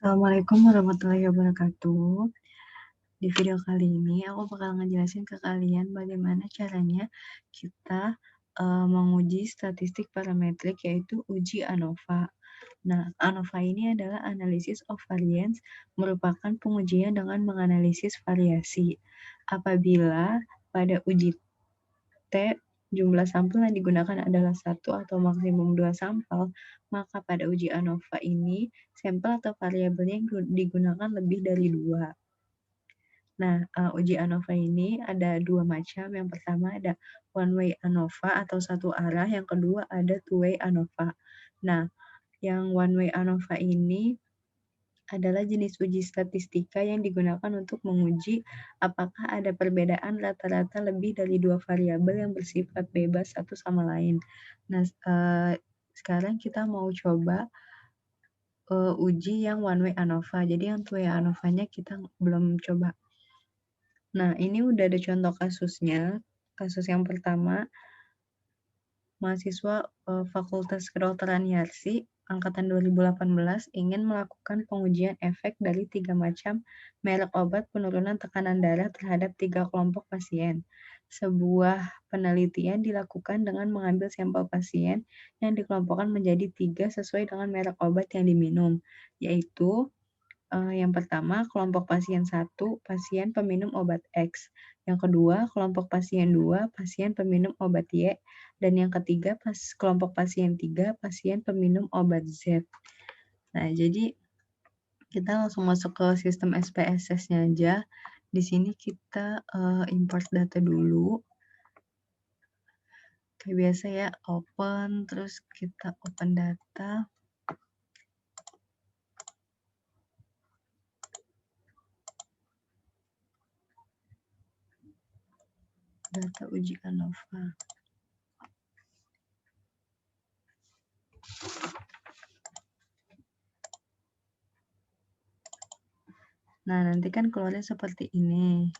Assalamualaikum warahmatullahi wabarakatuh. Di video kali ini aku bakal ngejelasin ke kalian bagaimana caranya kita menguji statistik parametrik yaitu uji ANOVA. Nah, ANOVA ini adalah analysis of variance, merupakan pengujian dengan menganalisis variasi. Apabila pada uji T, jumlah sampel yang digunakan adalah 1 atau maksimum 2 sampel, maka pada uji ANOVA ini, sampel atau variabel yang digunakan lebih dari 2. Nah, uji ANOVA ini ada 2 macam. Yang pertama ada one way ANOVA atau satu arah, yang kedua ada two way ANOVA. Nah, yang one way ANOVA ini adalah jenis uji statistika yang digunakan untuk menguji apakah ada perbedaan rata-rata lebih dari 2 variabel yang bersifat bebas satu sama lain. Nah, sekarang kita mau coba uji yang one way ANOVA. Jadi yang two way ANOVA-nya kita belum coba. Nah, ini udah ada contoh kasusnya. Kasus yang pertama, mahasiswa Fakultas Kedokteran Yarsi angkatan 2018 ingin melakukan pengujian efek dari 3 macam merek obat penurunan tekanan darah terhadap 3 kelompok pasien. Sebuah penelitian dilakukan dengan mengambil sampel pasien yang dikelompokkan menjadi 3 sesuai dengan merek obat yang diminum, yaitu yang pertama, kelompok pasien 1, pasien peminum obat X. Yang kedua, kelompok pasien 2, pasien peminum obat Y. Dan yang ketiga, kelompok pasien 3, pasien peminum obat Z. Nah, jadi kita langsung masuk ke sistem SPSS-nya aja. Di sini kita import data dulu. Kayak biasa ya, open, terus kita open data. Data uji ANOVA. Nah, nanti kan keluarnya seperti ini.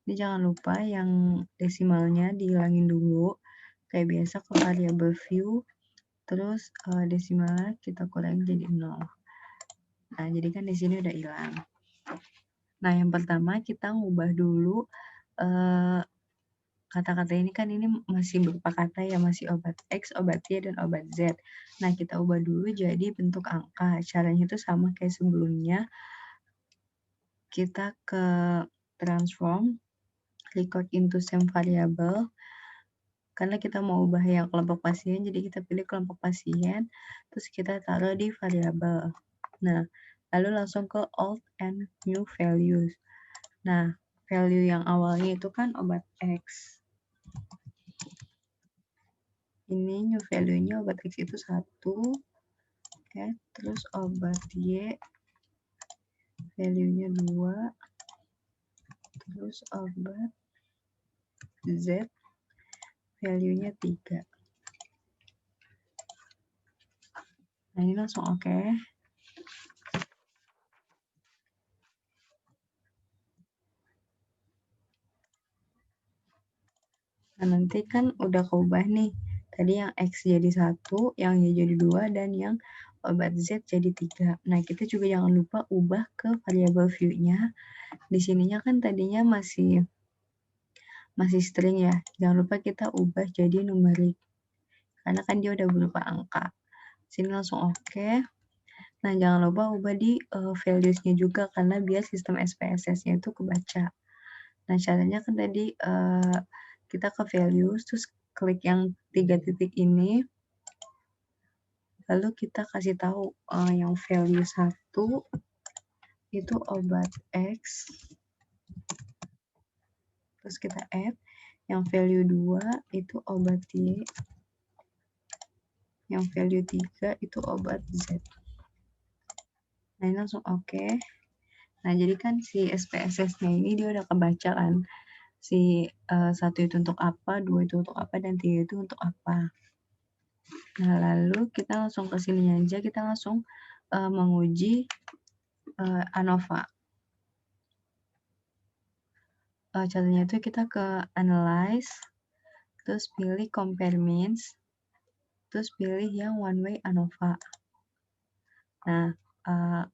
Ini jangan lupa yang desimalnya dihilangin dulu. Kayak biasa ke variable view, terus desimalnya kita kurangin jadi 0. Nah, jadi kan di sini udah hilang. Nah, yang pertama kita ngubah dulu kata-kata ini kan ini masih berupa kata ya, masih obat X, obat Y, dan obat Z. Nah, kita ubah dulu jadi bentuk angka. Caranya itu sama kayak sebelumnya. Kita ke transform, record into same variable. Karena kita mau ubah yang kelompok pasien, jadi kita pilih kelompok pasien, terus kita taruh di variabel. Nah, lalu langsung ke alt and new values. Nah, value yang awalnya itu kan obat X. Ini new value-nya obat X itu 1. Oke, terus obat Y, value-nya 2. Terus obat Z, value-nya 3. Nah, ini langsung oke. Nah, nanti kan udah keubah nih. Tadi yang X jadi 1, yang Y jadi 2, dan yang obat Z jadi 3. Nah, kita juga jangan lupa ubah ke variable view-nya. Di sininya kan tadinya masih string ya. Jangan lupa kita ubah jadi numerik. Karena kan dia udah berupa angka. Sini langsung oke. Nah, jangan lupa ubah di values-nya juga, karena biar sistem SPSS-nya itu kebaca. Nah, caranya kan tadi kita ke values, terus klik yang 3 titik ini, lalu kita kasih tahu yang value 1 itu obat X, terus kita add, yang value 2 itu obat Y, yang value 3 itu obat Z. Nah, ini langsung oke. Nah, jadi kan si SPSS-nya ini dia udah kebaca kan, si 1 itu untuk apa, 2 itu untuk apa, dan 3 itu untuk apa. Nah, lalu kita langsung ke sini aja, kita langsung menguji ANOVA. Caranya itu kita ke analyze, terus pilih compare means, terus pilih yang one way ANOVA. Nah,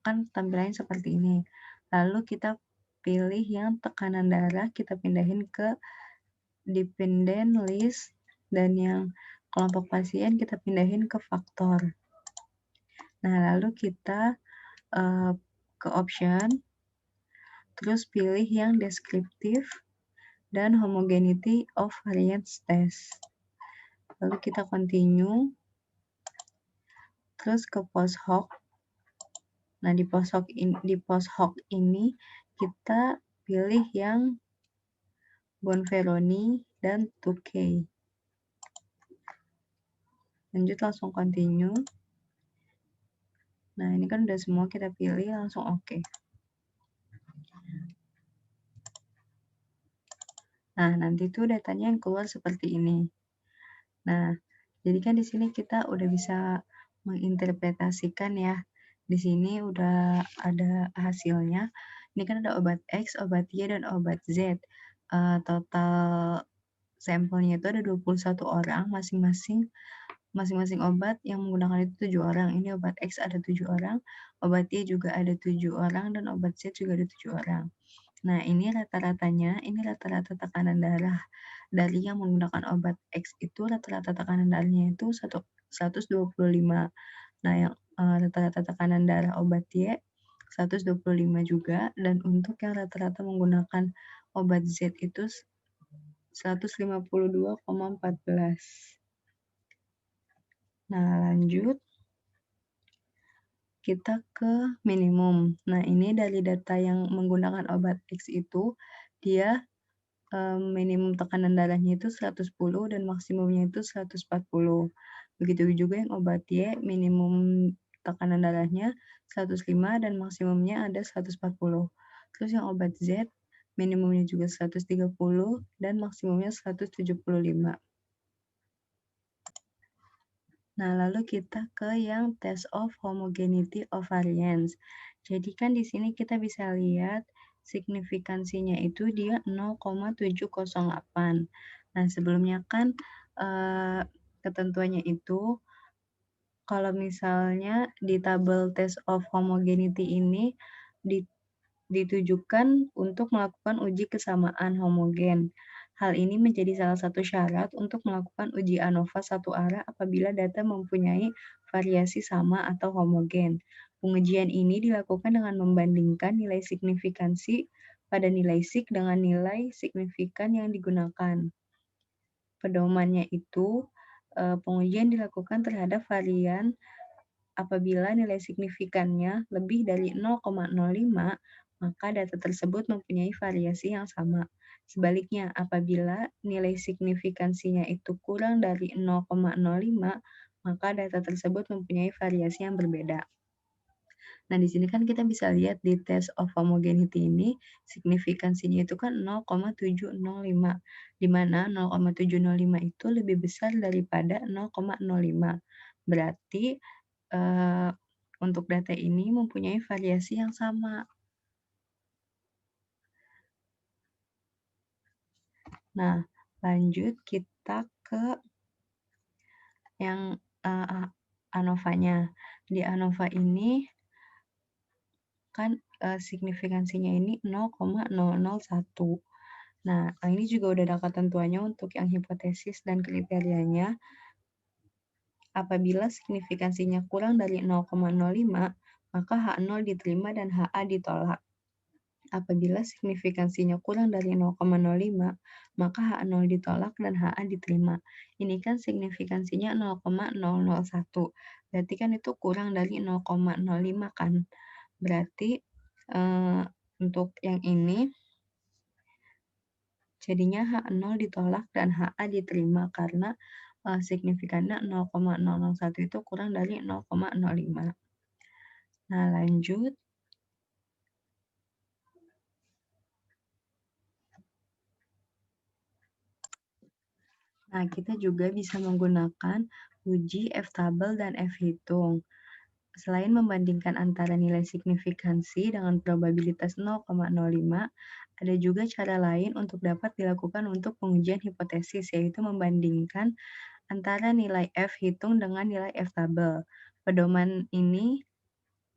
kan tampilannya seperti ini. Lalu kita pilih yang tekanan darah, kita pindahin ke dependent list, dan yang kelompok pasien kita pindahin ke faktor. Nah, lalu kita ke option, terus pilih yang deskriptif dan homogeneity of variance test. Lalu kita continue, terus ke post hoc. Nah, di post hoc ini kita pilih yang Bonferroni dan Tukey. Lanjut langsung continue. Nah, ini kan udah semua kita pilih, langsung oke. Nah, nanti tuh datanya yang keluar seperti ini. Nah, jadi kan di sini kita udah bisa menginterpretasikan ya. Di sini udah ada hasilnya. Ini kan ada obat X, obat Y, dan obat Z. Total sampelnya itu ada 21 orang, masing-masing obat yang menggunakan itu 7 orang. Ini obat X ada 7 orang, obat Y juga ada 7 orang, dan obat Z juga ada 7 orang. Nah, ini rata-ratanya, ini rata-rata tekanan darah dari yang menggunakan obat X itu rata-rata tekanan darahnya itu 125. Nah, yang rata-rata tekanan darah obat Y 125 juga, dan untuk yang rata-rata menggunakan obat Z itu 152,14. Nah, lanjut kita ke minimum. Nah, ini dari data yang menggunakan obat X itu, dia minimum tekanan darahnya itu 110 dan maksimumnya itu 140. Begitu juga yang obat Y, minimum tekanan darahnya 105 dan maksimumnya ada 140. Terus yang obat Z, minimumnya juga 130 dan maksimumnya 175. Nah, lalu kita ke yang test of homogeneity of variance. Jadi kan di sini kita bisa lihat signifikansinya itu dia 0,708. Nah, sebelumnya kan ketentuannya itu kalau misalnya di tabel test of homogeneity ini ditujukan untuk melakukan uji kesamaan homogen. Hal ini menjadi salah satu syarat untuk melakukan uji ANOVA satu arah apabila data mempunyai variasi sama atau homogen. Pengujian ini dilakukan dengan membandingkan nilai signifikansi pada nilai sig dengan nilai signifikan yang digunakan. Pedomannya itu, pengujian dilakukan terhadap varian apabila nilai signifikannya lebih dari 0,05, maka data tersebut mempunyai variasi yang sama. Sebaliknya, apabila nilai signifikansinya itu kurang dari 0,05, maka data tersebut mempunyai variasi yang berbeda. Nah, di sini kan kita bisa lihat di test of homogeneity ini, signifikansinya itu kan 0,705, di mana 0,705 itu lebih besar daripada 0,05. Berarti untuk data ini mempunyai variasi yang sama. Nah, lanjut kita ke yang ANOVA-nya. Di ANOVA ini kan signifikansinya ini 0,001. Nah, ini juga udah ada ketentuannya untuk yang hipotesis dan kriterianya. Apabila signifikansinya kurang dari 0,05, maka H0 diterima dan HA ditolak. Apabila signifikansinya kurang dari 0,05, maka H0 ditolak dan HA diterima. Ini kan signifikansinya 0,001. Berarti kan itu kurang dari 0,05 kan. Berarti untuk yang ini jadinya H0 ditolak dan HA diterima karena signifikannya 0,001 itu kurang dari 0,05. Nah, lanjut. Nah, kita juga bisa menggunakan uji F-tabel dan F-hitung. Selain membandingkan antara nilai signifikansi dengan probabilitas 0,05, ada juga cara lain untuk dapat dilakukan untuk pengujian hipotesis, yaitu membandingkan antara nilai F hitung dengan nilai F tabel. Pedoman ini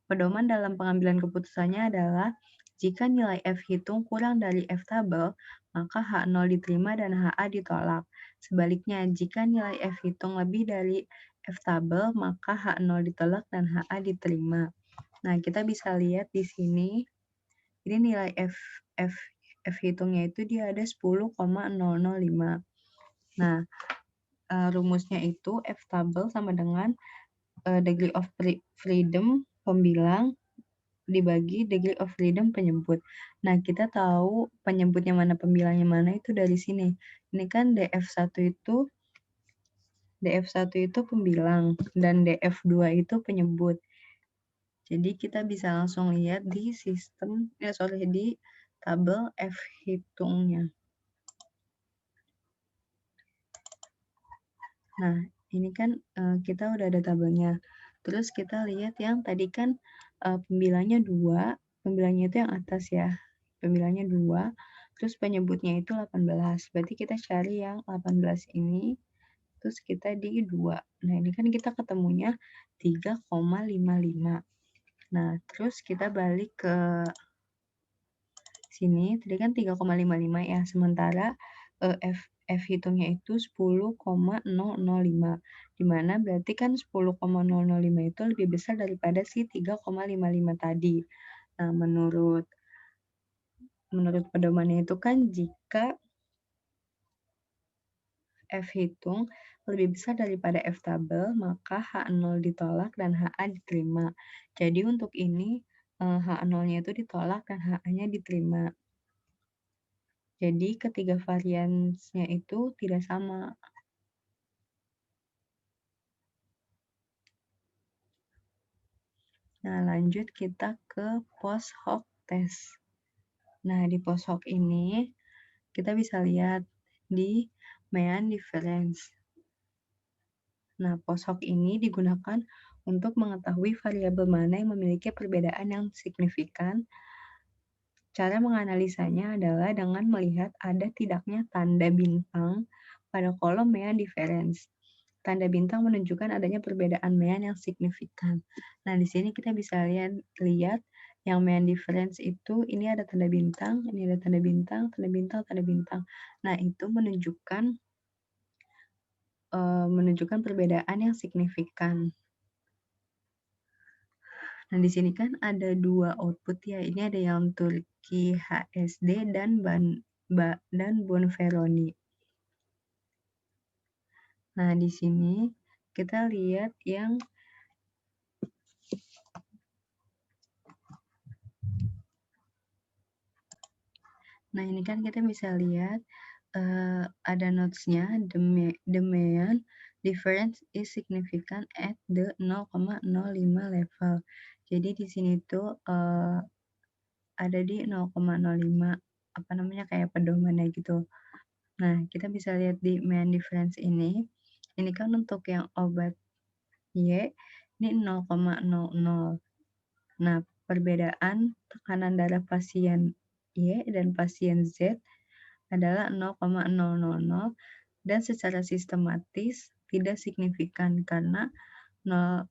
Pedoman dalam pengambilan keputusannya adalah jika nilai F hitung kurang dari F tabel, maka H0 diterima dan HA ditolak. Sebaliknya, jika nilai F hitung lebih dari F tabel, maka H0 ditolak dan HA diterima. Nah, kita bisa lihat di sini, ini nilai F hitungnya itu dia ada 10,005. Nah, rumusnya itu F tabel sama dengan degree of freedom pembilang dibagi degree of freedom penyebut. Nah, kita tahu penyebutnya mana, pembilangnya mana itu dari sini. Ini kan DF1 itu pembilang dan DF2 itu penyebut. Jadi kita bisa langsung lihat di di tabel F hitungnya. Nah, ini kan kita udah ada tabelnya. Terus kita lihat yang tadi kan pembilangnya 2, pembilangnya itu yang atas ya. Pembilangnya 2, terus penyebutnya itu 18. Berarti kita cari yang 18 ini, terus kita di 2. Nah, ini kan kita ketemunya 3,55. Nah, terus kita balik ke sini, tadi kan 3,55 ya, sementara F hitungnya itu 10,005, di mana berarti kan 10,005 itu lebih besar daripada si 3,55 tadi. Nah, menurut pedomannya itu kan jika F hitung lebih besar daripada F tabel, maka H0 ditolak dan HA diterima. Jadi untuk ini H0-nya itu ditolak dan HA-nya diterima. Jadi ketiga variansnya itu tidak sama. Nah, lanjut kita ke post hoc test. Nah, di post hoc ini kita bisa lihat di mean difference. Nah, post hoc ini digunakan untuk mengetahui variabel mana yang memiliki perbedaan yang signifikan. Cara menganalisanya adalah dengan melihat ada tidaknya tanda bintang pada kolom mean difference. Tanda bintang menunjukkan adanya perbedaan mean yang signifikan. Nah, di sini kita bisa lihat yang mean difference itu ini ada tanda bintang, ini ada tanda bintang, tanda bintang, tanda bintang. Nah, itu menunjukkan perbedaan yang signifikan. Nah, di sini kan ada 2 output ya. Ini ada yang Turki HSD dan Bonferroni. Nah, di sini kita lihat yang Nah, ini kan kita bisa lihat ada notes-nya, the mean difference is significant at the 0,05 level. Jadi di sini tuh ada di 0,05 apa namanya kayak pedomannya gitu. Nah, kita bisa lihat di mean difference ini kan untuk yang obat Y ini 0,00. Nah, perbedaan tekanan darah pasien Y dan pasien Z adalah 0,000 dan secara sistematis tidak signifikan karena 0,00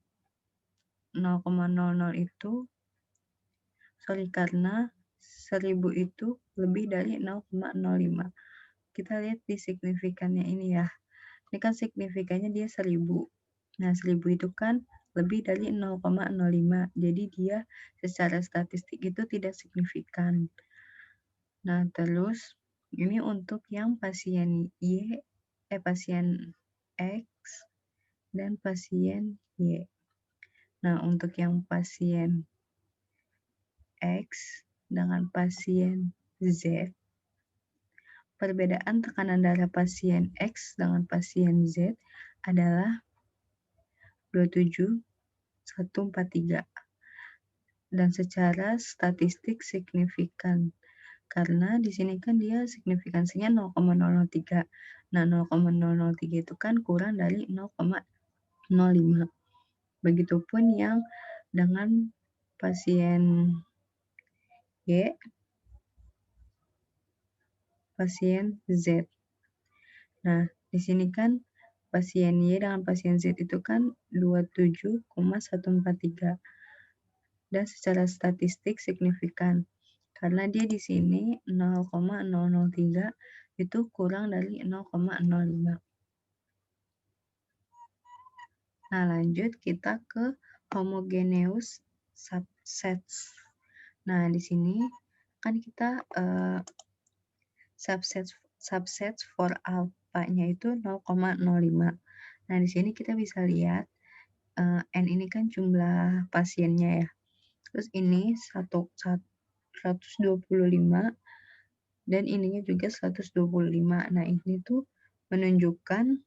itu karena 1000 itu lebih dari 0,05. Kita lihat di signifikannya ini ya. Ini kan signifikannya dia 1000. Nah, 1000 itu kan lebih dari 0,05. Jadi dia secara statistik itu tidak signifikan. Nah, terus ini untuk yang pasien pasien X dan pasien Y. Nah, untuk yang pasien X dengan pasien Z, perbedaan tekanan darah pasien X dengan pasien Z adalah 27,143 dan secara statistik signifikan. Karena di sini kan dia signifikansinya 0,003. Nah, 0,003 itu kan kurang dari 0,05. Begitupun yang dengan pasien Y, pasien Z. Nah, di sini kan pasien Y dengan pasien Z itu kan 27,143. dan secara statistik signifikan. Karena dia di sini 0,003 itu kurang dari 0,05. Nah, lanjut kita ke homogeneous subsets. Nah, di sini kan kita subsets for alpha-nya itu 0,05. Nah, di sini kita bisa lihat N ini kan jumlah pasiennya ya. Terus ini 125 dan ininya juga 125. Nah, ini tuh menunjukkan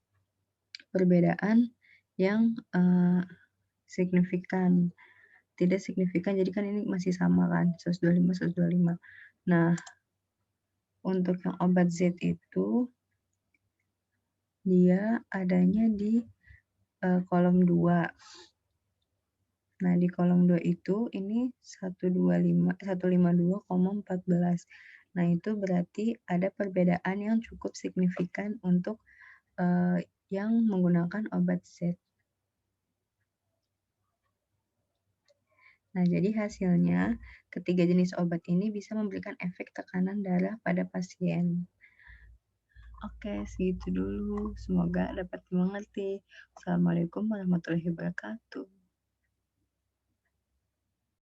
perbedaan yang signifikan. Tidak signifikan, jadi kan ini masih sama kan, 125, 125. Nah, untuk yang obat Z itu, dia adanya di kolom 2. Nah, di kolom 2 itu ini 152,14. Nah, itu berarti ada perbedaan yang cukup signifikan untuk yang menggunakan obat Z. Nah, jadi hasilnya ketiga jenis obat ini bisa memberikan efek tekanan darah pada pasien. Oke, segitu dulu. Semoga dapat dimengerti. Assalamualaikum warahmatullahi wabarakatuh.